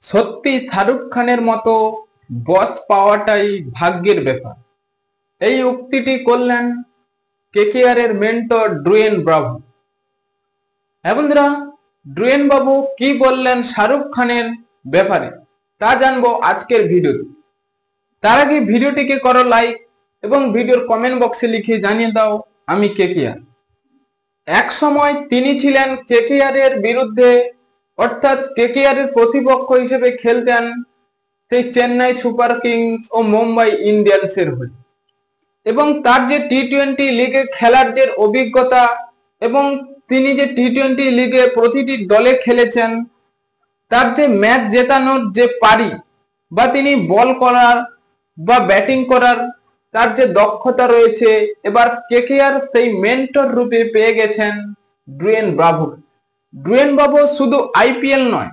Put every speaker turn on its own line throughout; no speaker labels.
সত্যি শাহরুখ খানের মতো বস পাওয়াটাই ভাগ্যের ব্যাপার। এই উক্তিটি করলেন কেকেআর এর মেন্টর ড্রুয়েন ব্রাভো। হ্যাঁ বন্ধুরা, ড্রুয়েন বাবু কি বললেন শাহরুখ খানের ব্যাপারে তা জানবো আজকের ভিডিওতে। তার আগে ভিডিওটিকে করো লাইক এবং ভিডিওর কমেন্ট বক্সে লিখে জানিয়ে দাও আমি কেকেআর। এক সময় তিনি ছিলেন কেকেআর এর বিরুদ্ধে, অর্থাৎ কেকেআর এর প্রতিপক্ষ হিসেবে খেলতেন সেই চেন্নাই সুপার কিংস ও মুম্বাই ইন্ডিয়ান্স এর হয়ে, এবং তার যে টি-20 লিগে খেলার যে অভিজ্ঞতা এবং তিনি যে টি-20 লিগে প্রতিটি দলে খেলেছেন, তার যে ম্যাচ জেতানোর যে পারি বা তিনি বল করার বা ব্যাটিং করার তার যে দক্ষতা রয়েছে, এবার কেকেআর সেই মেন্টর রূপে পেয়ে গেছেন ড্রুয়েন ব্রাভো। ড্রুয়েন ব্রাভো শুধু আইপিএল নয়,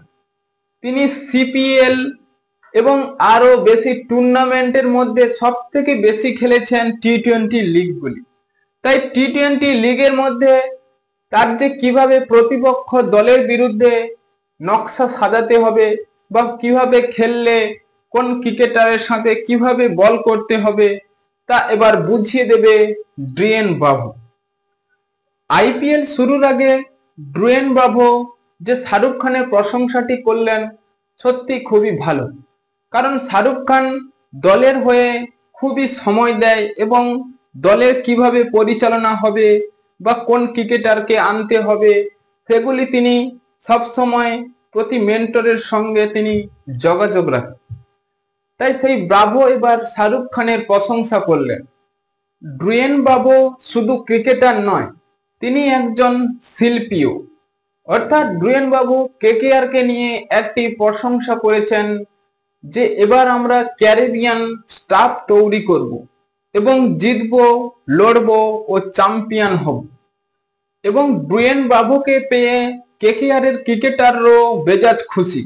তিনি সিপিএল এবং আরো বেশি টুর্নামেন্টের মধ্যে সব থেকে বেশি খেলেছেন টি-20 লিগগুলি। তাই টি-20 লিগের মধ্যে তার যে কিভাবে প্রতিপক্ষ দলের বিরুদ্ধে নকশা সাজাতে হবে বা কিভাবে খেললে কোন ক্রিকেটারের সাথে কিভাবে বল করতে হবে তা এবার বুঝিয়ে দেবে ড্রুয়েন ব্রাভো। আইপিএল শুরুর আগে ড্রুয়েন ব্রাভো যে শাহরুখ খানের প্রশংসাটি করলেন সত্যি খুবই ভালো, কারণ শাহরুখ খান দলের হয়ে খুবই সময় দেয় এবং দলের কিভাবে পরিচালনা হবে বা কোন ক্রিকেটারকে আনতে হবে সেগুলি তিনি সব সময় প্রতি মেন্টরের সঙ্গে তিনি যোগাযোগ রাখেন। তাই সেই ব্রাভো এবার শাহরুখ খানের প্রশংসা করলেন। ড্রুয়েন ব্রাভো শুধু ক্রিকেটার নয়, তিনি একজন শিল্পীও। অর্থাৎ ড্রুয়েন ব্রাভো কেকেআর কে নিয়ে একটি প্রশংসা করেছেন যে এবার আমরা ক্যারিবিয়ান স্টাফ তৈরি করব এবং জিতবো, লড়বো ও চ্যাম্পিয়ন হব। এবং ড্রুয়েন ব্রাভোকে পেয়ে কেকেআর এর ক্রিকেটারও বেজাজ খুশি।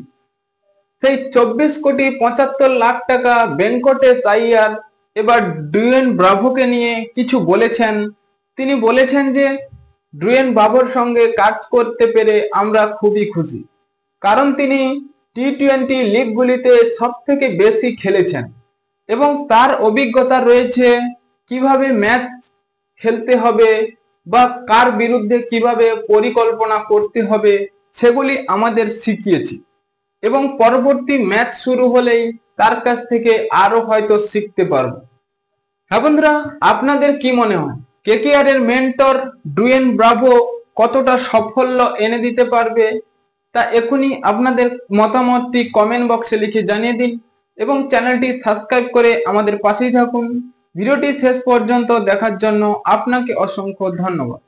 সেই 24,75,00,000 টাকা ভেঙ্কটেশ আইয়ার এবার ড্রুয়েন ব্রাভোকে নিয়ে কিছু বলেছেন। তিনি বলেছেন যে ড্রুয়েন ব্রাভোর সঙ্গে কাজ করতে পেরে আমরা খুবই খুশি, কারণ তিনি টি-20 লিগগুলিতে সব থেকে বেশি খেলেছেন এবং তার অভিজ্ঞতা রয়েছে কিভাবে ম্যাচ খেলতে হবে বা কার বিরুদ্ধে কিভাবে পরিকল্পনা করতে হবে সেগুলি আমাদের শিখিয়েছি, এবং পরবর্তী ম্যাচ শুরু হলেই তার কাছ থেকে আরো হয়তো শিখতে পারবো। হ্যাঁ বন্ধুরা, আপনাদের কি মনে হয় কেকেআর এর মেন্টর ড্রুয়েন ব্রাভো কতটা সাফল্য এনে দিতে পারবে? তা এখনই আপনাদের মতামতটি কমেন্ট বক্সে লিখে জানিয়ে দিন এবং চ্যানেলটি সাবস্ক্রাইব করে আমাদের পাশেই থাকুন। ভিডিওটি শেষ পর্যন্ত দেখার জন্য আপনাকে অসংখ্য ধন্যবাদ।